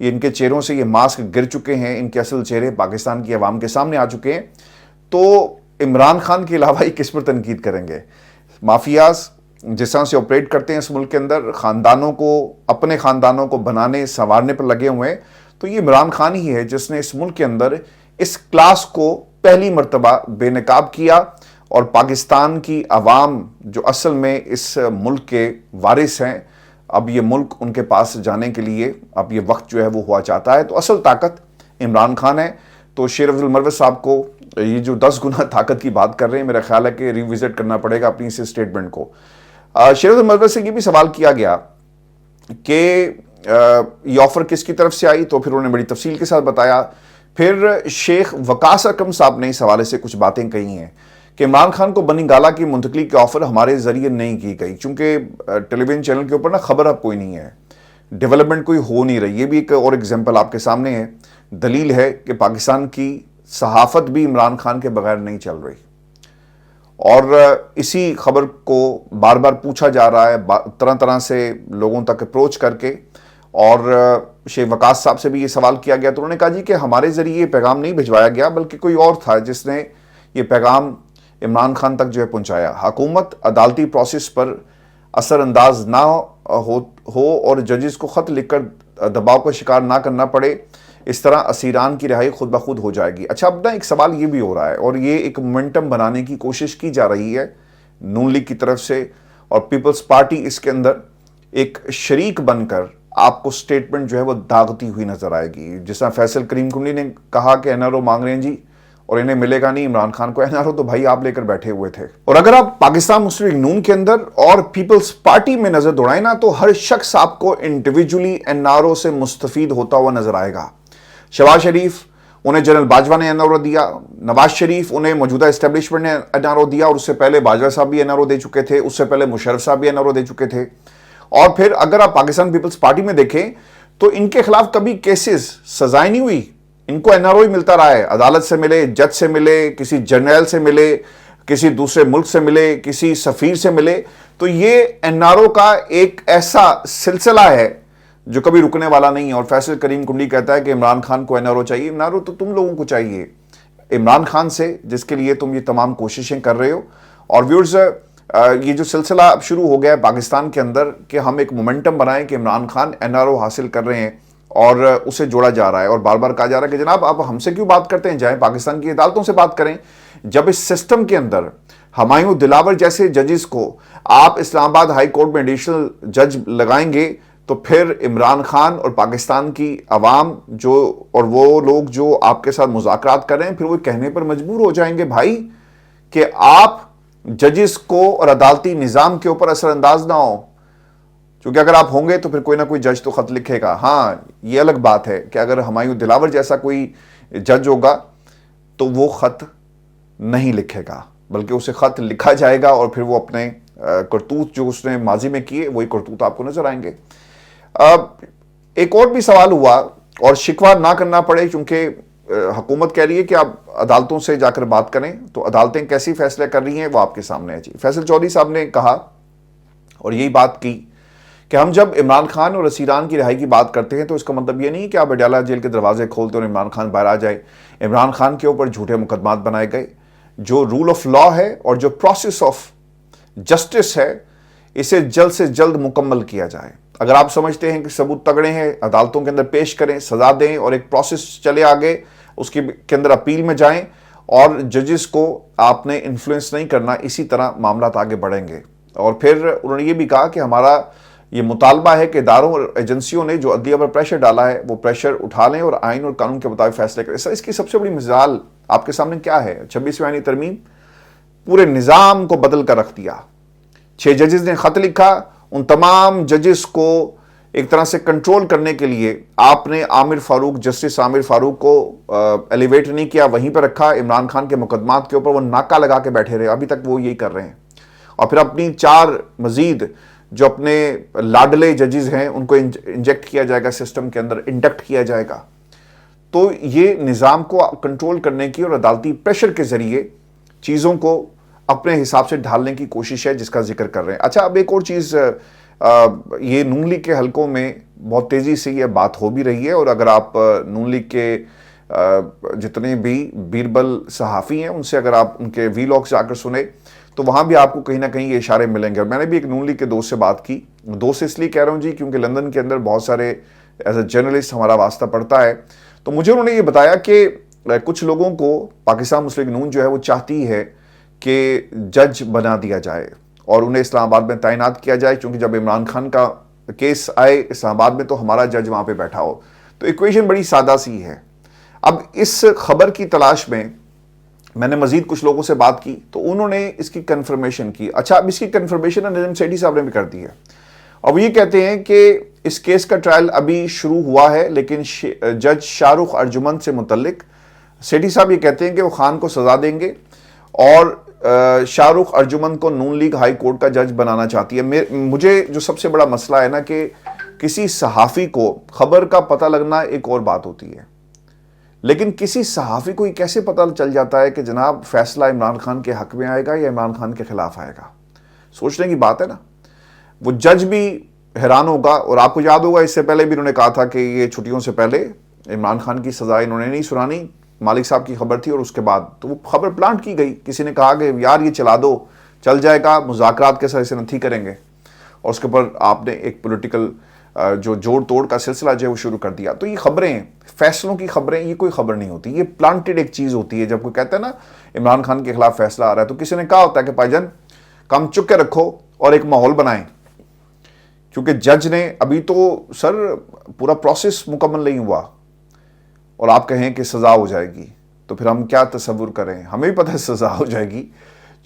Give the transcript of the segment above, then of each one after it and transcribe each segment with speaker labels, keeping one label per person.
Speaker 1: ان کے چہروں سے یہ ماسک گر چکے ہیں, ان کے اصل چہرے پاکستان کی عوام کے سامنے آ چکے ہیں, تو عمران خان کے علاوہ یہ کس پر تنقید کریں گے؟ مافیاز جس طرح سے آپریٹ کرتے ہیں اس ملک کے اندر, خاندانوں کو, اپنے خاندانوں کو بنانے سنوارنے پر لگے ہوئے ہیں, تو یہ عمران خان ہی ہے جس نے اس ملک کے اندر اس کلاس کو پہلی مرتبہ بے نقاب کیا, اور پاکستان کی عوام جو اصل میں اس ملک کے وارث ہیں, اب یہ ملک ان کے پاس جانے کے لیے اب یہ وقت جو ہے وہ ہوا چاہتا ہے, تو اصل طاقت عمران خان ہے. تو شیر عبد المروت صاحب کو یہ جو 10 گنا طاقت کی بات کر رہے ہیں, میرا خیال ہے کہ ریوزٹ کرنا پڑے گا اپنی اس اسٹیٹمنٹ کو. شیر عبد المروت سے یہ بھی سوال کیا گیا کہ یہ آفر کس کی طرف سے آئی, تو پھر انہوں نے بڑی تفصیل کے ساتھ بتایا. پھر شیخ وقاص اکرم صاحب نے اس حوالے سے کچھ باتیں کہی ہیں کہ عمران خان کو بنی گالہ کی منتقلی کی آفر ہمارے ذریعے نہیں کی گئی, چونکہ ٹیلی ویژن چینل کے اوپر نا خبر اب کوئی نہیں ہے, ڈیولپمنٹ کوئی ہو نہیں رہی. یہ بھی ایک اور ایگزامپل آپ کے سامنے ہے, دلیل ہے کہ پاکستان کی صحافت بھی عمران خان کے بغیر نہیں چل رہی, اور اسی خبر کو بار بار پوچھا جا رہا ہے طرح طرح سے لوگوں تک اپروچ کر کے. اور شیخ وقاص صاحب سے بھی یہ سوال کیا گیا تو انہوں نے کہا جی کہ ہمارے ذریعے یہ پیغام نہیں بھجوایا گیا, بلکہ کوئی اور تھا جس نے یہ پیغام عمران خان تک جو ہے پہنچایا. حکومت عدالتی پروسیس پر اثر انداز نہ ہو اور ججز کو خط لکھ کر دباؤ کا شکار نہ کرنا پڑے, اس طرح اسیران کی رہائی خود بخود ہو جائے گی. اچھا, اب نا ایک سوال یہ بھی ہو رہا ہے, اور یہ ایک مومنٹم بنانے کی کوشش کی جا رہی ہے نون لیگ کی طرف سے, اور پیپلز پارٹی اس کے اندر ایک شریک بن کر آپ کو سٹیٹمنٹ جو ہے وہ داغتی ہوئی نظر آئے گی. جس طرح فیصل کریم کنڈی نے کہا کہ این آر او مانگ رہے ہیں جی, اور انہیں ملے گا نہیں عمران خان کو. این آر او تو بھائی آپ لے کر بیٹھے ہوئے تھے. اور اگر آپ پاکستان مسلم لیگ نون کے اندر اور پیپلز پارٹی میں نظر دوڑائیں نا, تو ہر شخص آپ کو انڈیویجولی این آر او سے مستفید ہوتا ہوا نظر آئے گا. شہباز شریف, انہیں جنرل باجوہ نے این آر او دیا. نواز شریف, انہیں موجودہ اسٹیبلشمنٹ نے این آر او دیا, اور اس سے پہلے باجوہ صاحب بھی این آر او دے چکے تھے, اس سے پہلے مشرف صاحب بھی این آر او دے چکے تھے. اور پھر اگر آپ پاکستان پیپلز پارٹی میں دیکھیں تو ان کے خلاف کبھی کیسز سزائیں نہیں ہوئی, ان کو این آر او ہی ملتا رہا ہے. عدالت سے ملے, جج سے ملے, کسی جرنیل سے ملے, کسی دوسرے ملک سے ملے, کسی سفیر سے ملے. تو یہ این آر او کا ایک ایسا سلسلہ ہے جو کبھی رکنے والا نہیں ہے. اور فیصل کریم کنڈی کہتا ہے کہ عمران خان کو این آر او چاہیے. این آر او تو تم لوگوں کو چاہیے, عمران خان سے, جس کے لیے تم یہ تمام کوششیں کر رہے ہو. اور ویورز, یہ جو سلسلہ اب شروع ہو گیا ہے پاکستان کے اندر کہ ہم ایک مومنٹم بنائیں کہ Imran Khan N R O حاصل کر رہے ہیں, اور اسے جوڑا جا رہا ہے, اور بار بار کہا جا رہا ہے کہ جناب آپ ہم سے کیوں بات کرتے ہیں, جائیں پاکستان کی عدالتوں سے بات کریں. جب اس سسٹم کے اندر ہمایوں دلاور جیسے ججز کو آپ اسلام آباد ہائی کورٹ میں ایڈیشنل جج لگائیں گے, تو پھر عمران خان اور پاکستان کی عوام جو, اور وہ لوگ جو آپ کے ساتھ مذاکرات کر رہے ہیں, پھر وہ کہنے پر مجبور ہو جائیں گے بھائی کہ آپ ججز کو اور عدالتی نظام کے اوپر اثر انداز نہ ہو. چونکہ اگر آپ ہوں گے تو پھر کوئی نہ کوئی جج تو خط لکھے گا. ہاں, یہ الگ بات ہے کہ اگر ہمایوں دلاور جیسا کوئی جج ہوگا تو وہ خط نہیں لکھے گا, بلکہ اسے خط لکھا جائے گا, اور پھر وہ اپنے کرتوت جو اس نے ماضی میں کیے وہی کرتوت آپ کو نظر آئیں گے. ایک اور بھی سوال ہوا, اور شکوہ نہ کرنا پڑے, کیونکہ حکومت کہہ رہی ہے کہ آپ عدالتوں سے جا کر بات کریں, تو عدالتیں کیسی فیصلے کر رہی ہیں وہ آپ کے سامنے ہے جی. فیصل چودھری صاحب نے کہا اور یہی بات کی کہ ہم جب عمران خان اور اسیران کی رہائی کی بات کرتے ہیں تو اس کا مطلب یہ نہیں کہ آپ اڈیالہ جیل کے دروازے کھولتے اور عمران خان باہر آ جائے. عمران خان کے اوپر جھوٹے مقدمات بنائے گئے. جو رول آف لا ہے اور جو پروسیس آف جسٹس ہے, اسے جلد سے جلد مکمل کیا جائے. اگر آپ سمجھتے ہیں کہ ثبوت تگڑے ہیں, عدالتوں کے اندر پیش کریں, سزا دیں, اور ایک پروسیس چلے آگے, اس کے اندر اپیل میں جائیں, اور ججز کو آپ نے انفلوئنس نہیں کرنا. اسی طرح معاملات آگے بڑھیں گے. اور پھر انہوں نے یہ بھی کہا کہ ہمارا یہ مطالبہ ہے کہ اداروں اور ایجنسیوں نے جو عدلیہ پر پریشر ڈالا ہے وہ پریشر اٹھا لیں اور آئین اور قانون کے مطابق فیصلے کریں. اس کی سب سے بڑی مثال آپ کے سامنے کیا ہے؟ 26ویں آئینی ترمیم پورے نظام کو بدل کر رکھ دیا. 6 ججز نے خط لکھا, ان تمام ججز کو ایک طرح سے کنٹرول کرنے کے لیے آپ نے جسٹس عامر فاروق کو ایلیویٹ نہیں کیا, وہیں پہ رکھا. عمران خان کے مقدمات کے اوپر وہ ناکہ لگا کے بیٹھے رہے, ابھی تک وہ یہی کر رہے ہیں. اور پھر اپنی 4 مزید جو اپنے لاڈلے ججز ہیں ان کو انجیکٹ کیا جائے گا سسٹم کے اندر, انڈکٹ کیا جائے گا. تو یہ نظام کو کنٹرول کرنے کی اور عدالتی پریشر کے ذریعے چیزوں کو اپنے حساب سے ڈھالنے کی کوشش ہے جس کا ذکر کر رہے ہیں. اچھا, اب ایک اور چیز یہ نون لیگ کے حلقوں میں بہت تیزی سے یہ بات ہو بھی رہی ہے، اور اگر آپ نون لیگ کے جتنے بھی بیربل صحافی ہیں ان سے اگر آپ ان کے وی لاگس جا کر سنیں تو وہاں بھی آپ کو کہیں نہ کہیں یہ اشارے ملیں گے. اور میں نے بھی ایک نون لیگ کے دوست سے بات کی، دوست اس لیے کہہ رہا ہوں جی کیونکہ لندن کے اندر بہت سارے ایز اے جرنلسٹ ہمارا واسطہ پڑتا ہے، تو مجھے انہوں نے یہ بتایا کہ کچھ لوگوں کو پاکستان مسلم لیگ نون جو ہے وہ چاہتی ہے کہ جج بنا دیا جائے اور انہیں اسلام آباد میں تعینات کیا جائے، کیونکہ جب عمران خان کا کیس آئے اسلام آباد میں تو ہمارا جج وہاں پہ بیٹھا ہو. تو ایکویشن بڑی سادہ سی ہے. اب اس خبر کی تلاش میں نے مزید کچھ لوگوں سے بات کی تو انہوں نے اس کی کنفرمیشن کی. اچھا، اب اس کی کنفرمیشن نجم سیٹھی صاحب نے بھی کر دی ہے، اور وہ یہ کہتے ہیں کہ اس کیس کا ٹرائل ابھی شروع ہوا ہے، لیکن جج شاہ رخ ارجمند سے متعلق سیٹھی صاحب یہ کہتے ہیں کہ وہ خان کو سزا دیں گے اور شاہ رخ ارجمند کو نون لیگ ہائی کورٹ کا جج بنانا چاہتی ہے. مجھے جو سب سے بڑا مسئلہ ہے نا کہ کسی صحافی کو خبر کا پتہ لگنا ایک اور بات ہوتی ہے، لیکن کسی صحافی کو یہ کیسے پتہ چل جاتا ہے کہ جناب فیصلہ عمران خان کے حق میں آئے گا یا عمران خان کے خلاف آئے گا؟ سوچنے کی بات ہے نا. وہ جج بھی حیران ہوگا، اور آپ کو یاد ہوگا اس سے پہلے بھی انہوں نے کہا تھا کہ یہ چھٹیوں سے پہلے عمران خان کی سزا انہوں نے نہیں سنانی، مالک صاحب کی خبر تھی اور اس کے بعد تو وہ خبر پلانٹ کی گئی. کسی نے کہا کہ یار یہ چلا دو، چل جائے گا، مذاکرات کے ساتھ اسے نتھی کریں گے، اور اس کے اوپر آپ نے ایک پولیٹیکل جو جوڑ توڑ کا سلسلہ جو ہے وہ شروع کر دیا. تو یہ خبریں، فیصلوں کی خبریں، یہ کوئی خبر نہیں ہوتی، یہ پلانٹڈ ایک چیز ہوتی ہے. جب کوئی کہتا ہے نا عمران خان کے خلاف فیصلہ آ رہا ہے تو کسی نے کہا ہوتا ہے کہ بھائی جان کام چک کے رکھو اور ایک ماحول بنائیں، کیونکہ جج نے ابھی تو سر پورا پروسیس مکمل نہیں ہوا اور آپ کہیں کہ سزا ہو جائے گی تو پھر ہم کیا تصور کریں؟ ہمیں بھی پتہ ہے سزا ہو جائے گی،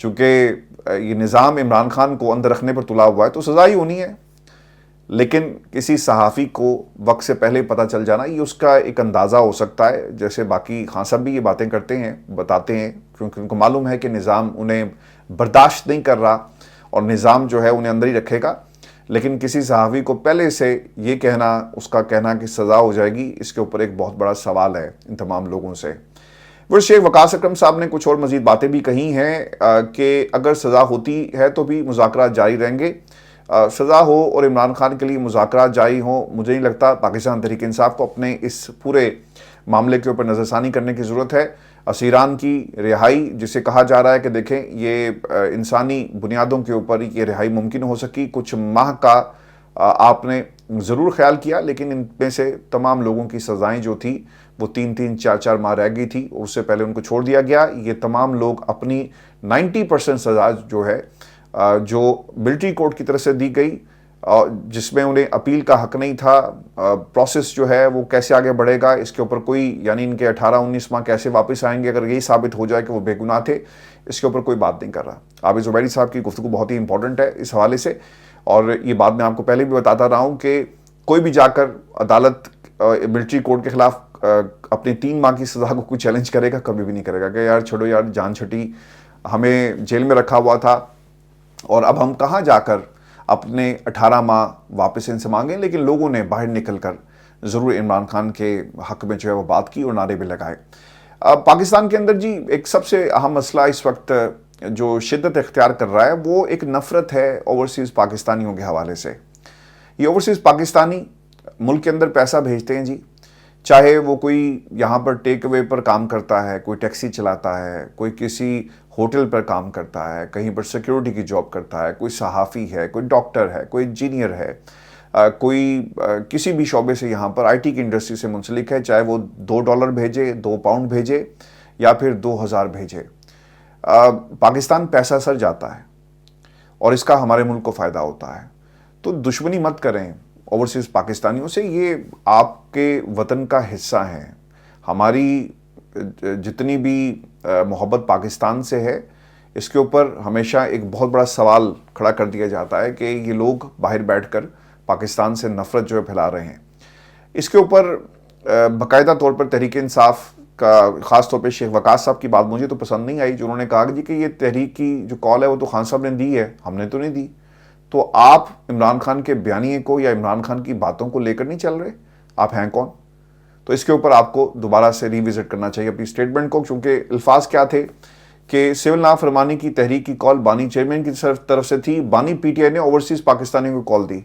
Speaker 1: چونکہ یہ نظام عمران خان کو اندر رکھنے پر تلا ہوا ہے تو سزا ہی ہونی ہے. لیکن کسی صحافی کو وقت سے پہلے پتہ چل جانا یہ اس کا ایک اندازہ ہو سکتا ہے، جیسے باقی خان صاحب بھی یہ باتیں کرتے ہیں، بتاتے ہیں، کیونکہ ان کو معلوم ہے کہ نظام انہیں برداشت نہیں کر رہا اور نظام جو ہے انہیں اندر ہی رکھے گا. لیکن کسی صحافی کو پہلے سے یہ کہنا، اس کا کہنا کہ سزا ہو جائے گی، اس کے اوپر ایک بہت بڑا سوال ہے ان تمام لوگوں سے. وہ شیخ وقاص اکرم صاحب نے کچھ اور مزید باتیں بھی کہی ہیں کہ اگر سزا ہوتی ہے تو بھی مذاکرات جاری رہیں گے. سزا ہو اور عمران خان کے لیے مذاکرات جاری ہوں، مجھے نہیں لگتا پاکستان تحریک انصاف کو اپنے اس پورے معاملے کے اوپر نظر ثانی کرنے کی ضرورت ہے. اسیران کی رہائی جسے کہا جا رہا ہے کہ دیکھیں یہ انسانی بنیادوں کے اوپر یہ رہائی ممکن ہو سکی، کچھ ماہ کا آپ نے ضرور خیال کیا، لیکن ان میں سے تمام لوگوں کی سزائیں جو تھی وہ 3-3 4-4 ماہ رہ گئی تھی اور اس سے پہلے ان کو چھوڑ دیا گیا. یہ تمام لوگ اپنی 90% سزا جو ہے جو ملٹری کورٹ کی طرف سے دی گئی، جس میں انہیں اپیل کا حق نہیں تھا، پروسیس جو ہے وہ کیسے آگے بڑھے گا اس کے اوپر کوئی، یعنی ان کے 18-19 ماہ کیسے واپس آئیں گے اگر یہی ثابت ہو جائے کہ وہ بے گناہ تھے، اس کے اوپر کوئی بات نہیں کر رہا. عابد زبیری صاحب کی گفتگو بہت ہی امپورٹنٹ ہے اس حوالے سے، اور یہ بات میں آپ کو پہلے بھی بتاتا رہا ہوں کہ کوئی بھی جا کر عدالت ملٹری کورٹ کے خلاف اپنی 3 ماہ کی سزا کو کوئی چیلنج کرے گا؟ کبھی بھی نہیں کرے گا کہ یار چھوڑو یار، جان چھٹی، ہمیں جیل میں رکھا ہوا تھا اور اب ہم کہاں جا کر اپنے 18 ماہ واپس ان سے مانگیں. لیکن لوگوں نے باہر نکل کر ضرور عمران خان کے حق میں جو ہے وہ بات کی اور نعرے بھی لگائے. پاکستان کے اندر جی ایک سب سے اہم مسئلہ اس وقت جو شدت اختیار کر رہا ہے وہ ایک نفرت ہے اوورسیز پاکستانیوں کے حوالے سے. یہ اوورسیز پاکستانی ملک کے اندر پیسہ بھیجتے ہیں جی، چاہے وہ کوئی یہاں پر ٹیک اوے پر کام کرتا ہے، کوئی ٹیکسی چلاتا ہے، کوئی کسی ہوٹل پر کام کرتا ہے، کہیں پر سیکیورٹی کی جاب کرتا ہے، کوئی صحافی ہے، کوئی ڈاکٹر ہے، کوئی انجینئر ہے، کوئی کسی بھی شعبے سے یہاں پر آئی ٹی کی انڈسٹری سے منسلک ہے، چاہے وہ $2 بھیجے، 2 پاؤنڈ بھیجے یا پھر 2000 بھیجے، پاکستان پیسہ سر جاتا ہے اور اس کا ہمارے ملک کو فائدہ ہوتا ہے. تو دشمنی مت کریں اوورسیز پاکستانیوں سے، یہ آپ کے وطن کا حصہ ہیں. ہماری جتنی بھی محبت پاکستان سے ہے اس کے اوپر ہمیشہ ایک بہت بڑا سوال کھڑا کر دیا جاتا ہے کہ یہ لوگ باہر بیٹھ کر پاکستان سے نفرت جو ہے پھیلا رہے ہیں. اس کے اوپر باقاعدہ طور پر تحریک انصاف کا خاص طور پہ شیخ وقاص صاحب کی بات مجھے تو پسند نہیں آئی، جو انہوں نے کہا جی کہ یہ تحریک کی جو کال ہے وہ تو خان صاحب نے دی ہے، ہم نے تو نہیں دی. تو آپ عمران خان کے بیانیے کو یا عمران خان کی باتوں کو لے کر نہیں چل رہے، آپ ہیں کون؟ تو اس کے اوپر آپ کو دوبارہ سے ریوزٹ کرنا چاہیے اپنی سٹیٹمنٹ کو، کیونکہ الفاظ کیا تھے کہ سول نافرمانی کی تحریک کی کال بانی چیئرمین کی طرف سے تھی، بانی پی ٹی آئی نے اوورسیز پاکستانیوں کو کال دی۔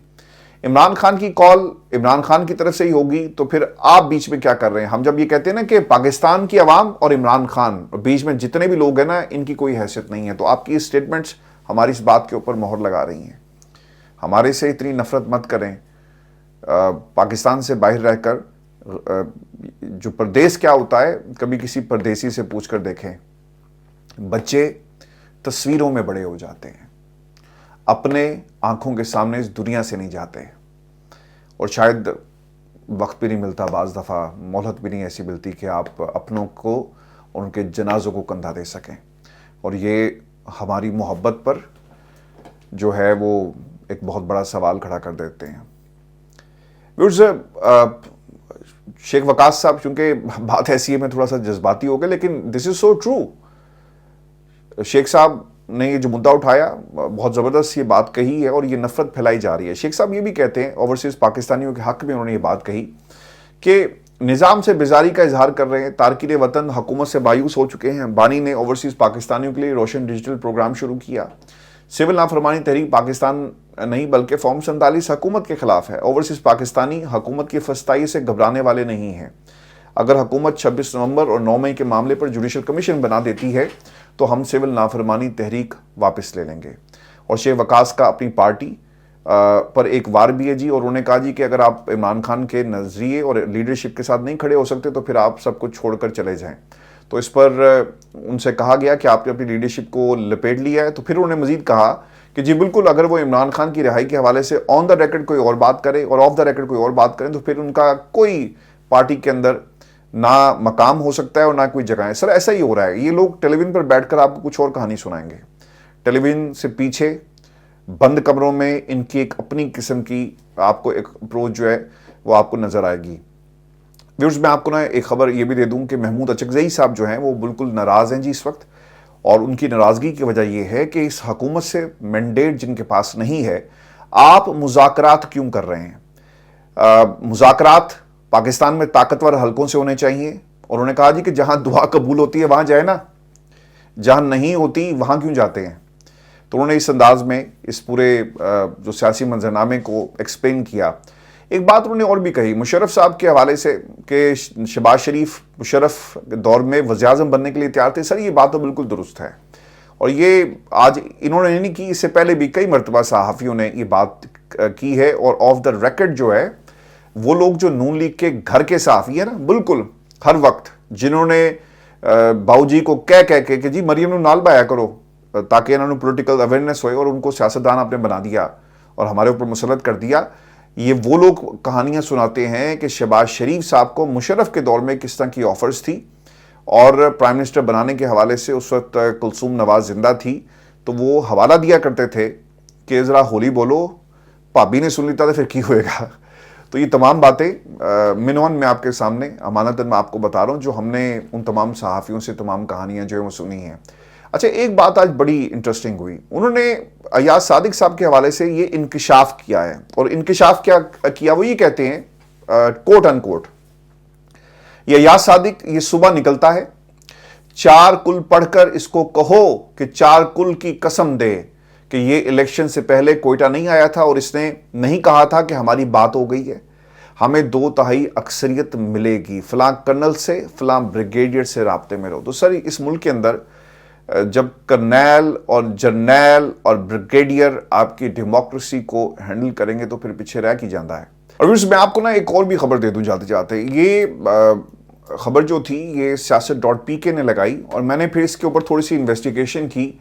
Speaker 1: عمران خان کی کال عمران خان کی طرف سے ہی ہوگی تو پھر آپ بیچ میں کیا کر رہے ہیں؟ ہم جب یہ کہتے ہیں نا کہ پاکستان کی عوام اور عمران خان، بیچ میں جتنے بھی لوگ ہیں نا، ان کی کوئی حیثیت نہیں ہے۔ تو آپ کی اسٹیٹمنٹس ہماری اس بات کے اوپر مہر لگا رہی ہیں۔ ہمارے سے اتنی نفرت مت کریں۔ پاکستان سے باہر رہ کر جو پردیس کیا ہوتا ہے، کبھی کسی پردیسی سے پوچھ کر دیکھیں۔ بچے تصویروں میں بڑے ہو جاتے ہیں، اپنے آنکھوں کے سامنے اس دنیا سے نہیں جاتے، اور شاید وقت بھی نہیں ملتا، بعض دفعہ مہلت بھی نہیں ایسی ملتی کہ آپ اپنوں کو اور ان کے جنازوں کو کندھا دے سکیں، اور یہ ہماری محبت پر جو ہے وہ ایک بہت بڑا سوال کھڑا کر دیتے ہیں۔ شیخ وقاص صاحب، چونکہ بات ایسی ہے میں تھوڑا سا جذباتی ہو گیا، لیکن دس از سو ٹرو۔ شیخ صاحب نے یہ جو مدعا اٹھایا، بہت زبردست یہ بات کہی ہے، اور یہ نفرت پھیلائی جا رہی ہے۔ شیخ صاحب یہ بھی کہتے ہیں، اوورسیز پاکستانیوں کے حق میں انہوں نے یہ بات کہی کہ نظام سے بیزاری کا اظہار کر رہے ہیں، تارکین وطن حکومت سے مایوس ہو چکے ہیں۔ بانی نے اوورسیز پاکستانیوں کے لیے روشن ڈیجیٹل پروگرام شروع کیا۔ سول نافرمانی تحریک پاکستان نہیں بلکہ فارم 47 حکومت کے خلاف ہے۔ اوورسیز پاکستانی حکومت کی فسطائی سے گھبرانے والے نہیں ہیں۔ اگر حکومت 26 نومبر اور 9 مئی کے معاملے پر جوڈیشل کمیشن بنا دیتی ہے تو ہم سول نافرمانی تحریک واپس لے لیں گے۔ اور شیخ وقاص کا اپنی پارٹی پر ایک وار بھی ہے جی، اور انہوں نے کہا جی کہ اگر آپ عمران خان کے نظریے اور لیڈرشپ کے ساتھ نہیں کھڑے ہو سکتے تو پھر آپ سب کچھ چھوڑ کر چلے جائیں۔ تو اس پر ان سے کہا گیا کہ آپ نے اپنی لیڈرشپ کو لپیٹ لیا ہے۔ تو پھر انہوں نے مزید کہا کہ جی بالکل، اگر وہ عمران خان کی رہائی کے حوالے سے آن دا ریکارڈ کوئی اور بات کرے اور آف دا ریکارڈ کوئی اور بات کریں تو پھر ان کا کوئی پارٹی کے اندر نہ مقام ہو سکتا ہے اور نہ کوئی جگہ ہے۔ سر ایسا ہی ہو رہا ہے، یہ لوگ ٹیلی ویژن پر بیٹھ کر آپ کو کچھ اور کہانی سنائیں گے، ٹیلی ویژن سے پیچھے بند کمروں میں ان کی ایک اپنی قسم کی آپ کو ایک اپروچ جو ہے وہ آپ کو نظر آئے گی۔ ویورز، میں آپ کو نا ایک خبر یہ بھی دے دوں کہ محمود اچکزئی صاحب جو ہیں وہ بالکل ناراض ہیں جی اس وقت، اور ان کی ناراضگی کی وجہ یہ ہے کہ اس حکومت سے مینڈیٹ جن کے پاس نہیں ہے، آپ مذاکرات کیوں کر رہے ہیں؟ مذاکرات پاکستان میں طاقتور حلقوں سے ہونے چاہیے، اور انہوں نے کہا جی کہ جہاں دعا قبول ہوتی ہے وہاں جائے نا، جہاں نہیں ہوتی وہاں کیوں جاتے ہیں؟ تو انہوں نے اس انداز میں اس پورے جو سیاسی منظرنامے کو ایکسپلین کیا۔ ایک بات انہوں نے اور بھی کہی مشرف صاحب کے حوالے سے کہ شہباز شریف مشرف دور میں وزیر اعظم بننے کے لیے تیار تھے۔ سر یہ بات تو بالکل درست ہے، اور یہ آج انہوں نے نہیں کی، اس سے پہلے بھی کئی مرتبہ صحافیوں نے یہ بات کی ہے، اور آف دا ریکارڈ جو ہے وہ لوگ جو نون لیگ کے گھر کے صحافی ہیں نا، بالکل ہر وقت جنہوں نے باؤ جی کو کہہ کے کہ جی مریم نو نال بایا کرو تاکہ انہوں نے پولیٹیکل اویئرنیس ہوئے، اور ان کو سیاستدان آپ نے بنا دیا اور ہمارے اوپر مسلط کر دیا، یہ وہ لوگ کہانیاں سناتے ہیں کہ شہباز شریف صاحب کو مشرف کے دور میں کس طرح کی آفرز تھی، اور پرائم منسٹر بنانے کے حوالے سے اس وقت کلثوم نواز زندہ تھی تو وہ حوالہ دیا کرتے تھے کہ ذرا ہولی بولو، بھابی نے سن لیتا تو پھر کی ہوئے گا۔ تو یہ تمام باتیں منون میں آپ کے سامنے امانتاً میں آپ کو بتا رہا ہوں، جو ہم نے ان تمام صحافیوں سے تمام کہانیاں جو ہیں وہ سنی ہیں۔ اچھا، ایک بات آج بڑی انٹرسٹنگ ہوئی، انہوں نے ایاز صادق صاحب کے حوالے سے یہ انکشاف کیا ہے، اور انکشاف کیا کیا وہ یہ کہتے ہیں کوٹ ان کوٹ، یہ ایاز صادق یہ صبح نکلتا ہے، 4 کل پڑھ کر اس کو کہو کہ 4 کل کی قسم دے کہ یہ الیکشن سے پہلے کوئٹہ نہیں آیا تھا اور اس نے نہیں کہا تھا کہ ہماری بات ہو گئی ہے، ہمیں 2/3 اکثریت ملے گی، فلاں کرنل سے فلاں بریگیڈیئر سے رابطے میں رہو۔ تو سر اس ملک کے اندر جب کرنیل اور جرنیل اور بریگیڈیئر آپ کی ڈیموکریسی کو ہینڈل کریں گے تو پھر پیچھے رہ کی جاندہ ہے۔ اور میں آپ کو نا ایک اور بھی خبر دے دوں جاتے جاتے، یہ خبر جو تھی یہ سیاست.pk نے لگائی، اور میں نے پھر اس کے اوپر تھوڑی سی انویسٹیگیشن کی،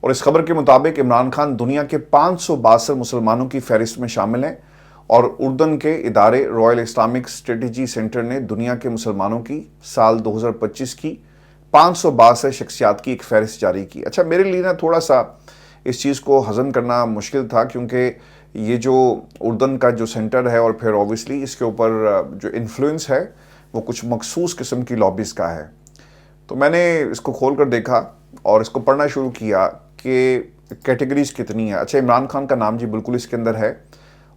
Speaker 1: اور اس خبر کے مطابق عمران خان دنیا کے 562 مسلمانوں کی فہرست میں شامل ہیں، اور اردن کے ادارے رائل اسلامک اسٹریٹجی سینٹر نے دنیا کے مسلمانوں کی سال 2025 کی 562 شخصیات کی ایک فہرست جاری کی۔ اچھا، میرے لیے نا تھوڑا سا اس چیز کو ہضم کرنا مشکل تھا، کیونکہ یہ جو اردن کا جو سینٹر ہے اور پھر اوبویسلی اس کے اوپر جو انفلوئنس ہے وہ کچھ مخصوص قسم کی لابیز کا ہے۔ تو میں نے اس کو کھول کر دیکھا اور اس کو پڑھنا شروع کیا کہ کیٹیگریز کتنی ہیں۔ اچھا، عمران خان کا نام جی بالکل اس کے اندر ہے،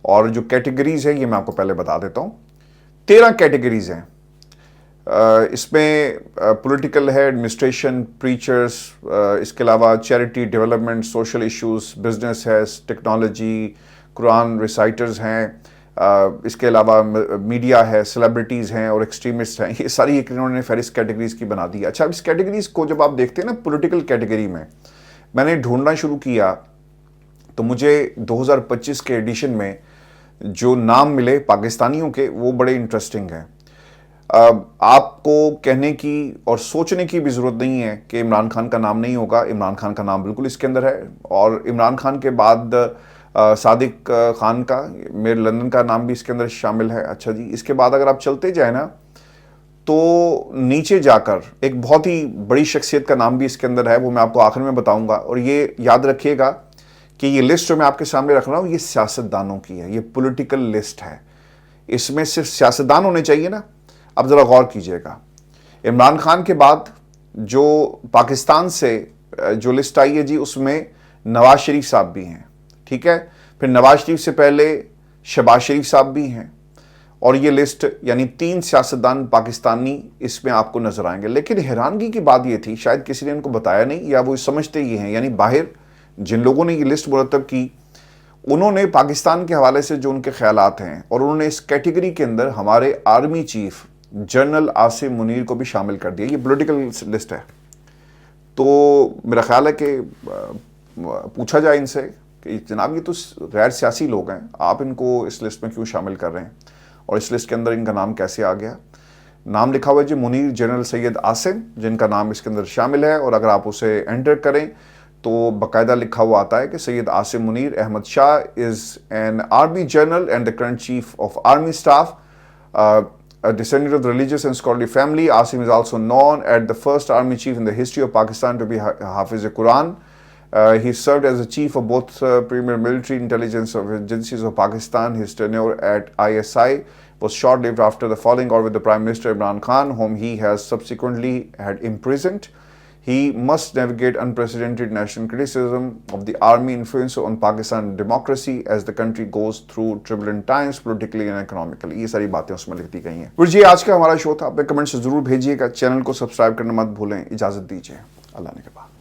Speaker 1: اور جو کیٹیگریز ہیں یہ میں آپ کو پہلے بتا دیتا ہوں۔ 13 کیٹیگریز ہیں۔ اس میں پولیٹیکل ہے، ایڈمنسٹریشن، پریچرز، اس کے علاوہ charity, development, social issues, business ہے، ٹیکنالوجی، قرآن ریسائٹرز ہیں، اس کے علاوہ میڈیا ہے، سیلیبریٹیز ہیں اور ایکسٹریمسٹ ہیں. یہ ساری ایک انہوں نے فہرست کیٹیگریز کی بنا دی. اچھا، اس کیٹیگریز کو جب آپ دیکھتے ہیں نا پولیٹیکل کیٹیگری میں نے ڈھونڈنا شروع کیا تو مجھے 2025 کے ایڈیشن میں جو نام ملے پاکستانیوں کے وہ بڑے انٹرسٹنگ ہیں. آپ کو کہنے کی اور سوچنے کی بھی ضرورت نہیں ہے کہ عمران خان کا نام نہیں ہوگا. عمران خان کا نام بالکل اس کے اندر ہے، اور عمران خان کے بعد صادق خان کا، میئر لندن کا نام بھی اس کے اندر شامل ہے. اچھا جی، اس کے بعد اگر آپ چلتے جائیں نا تو نیچے جا کر ایک بہت ہی بڑی شخصیت کا نام بھی اس کے اندر ہے، وہ میں آپ کو آخر میں بتاؤں گا. اور یہ یاد رکھیے گا کہ یہ لسٹ جو میں آپ کے سامنے رکھ رہا ہوں یہ سیاستدانوں کی ہے، یہ پولیٹیکل لسٹ ہے. اس میں صرف سیاستدان ہونے چاہیے نا. اب ذرا غور کیجئے گا، عمران خان کے بعد جو پاکستان سے جو لسٹ آئی ہے جی، اس میں نواز شریف صاحب بھی ہیں، ٹھیک ہے. پھر نواز شریف سے پہلے شہباز شریف صاحب بھی ہیں، اور یہ لسٹ یعنی 3 سیاستدان پاکستانی اس میں آپ کو نظر آئیں گے. لیکن حیرانگی کی بات یہ تھی، شاید کسی نے ان کو بتایا نہیں یا وہ سمجھتے یہ ہیں، یعنی باہر جن لوگوں نے یہ لسٹ مرتب کی انہوں نے پاکستان کے حوالے سے جو ان کے خیالات ہیں، اور انہوں نے اس کیٹیگری کے اندر ہمارے army chief general Asim Munir کو بھی شامل کر دیا. یہ پولیٹیکل لسٹ ہے. تو میرا خیال ہے کہ پوچھا جائے ان سے کہ جناب یہ تو غیر سیاسی لوگ ہیں، آپ ان کو اس لسٹ میں کیوں شامل کر رہے ہیں، اور اس لسٹ کے اندر ان کا نام کیسے آ گیا. نام لکھا ہوا ہے جی منیر جنرل سید عاصم، جن کا نام اس کے اندر شامل ہے. اور اگر آپ اسے انٹر کریں تو باقاعدہ لکھا ہوا آتا ہے کہ Syed Asim Munir Ahmed Shah is an army general and the current chief of army staff. A descendant of the religious and scholarly family, Asim is also known as the first army chief in the history of Pakistan to be Hafiz Quran. He served as the chief of both premier military intelligence agencies of Pakistan. His tenure at ISI was short-lived after the falling out with the Prime Minister Imran Khan, whom he has subsequently had imprisoned. He must navigate unprecedented national criticism of the army influence on Pakistan democracy as the country goes through turbulent times politically and economically. یہ ساری باتیں اس میں لکھ دی گئی ہیں. جی آج کا ہمارا شو تھا. اپنے کمنٹس ضرور بھیجیے گا. چینل کو سبسکرائب کرنا مت بھولیں. اجازت دیجیے. اللہ نے کے بعد.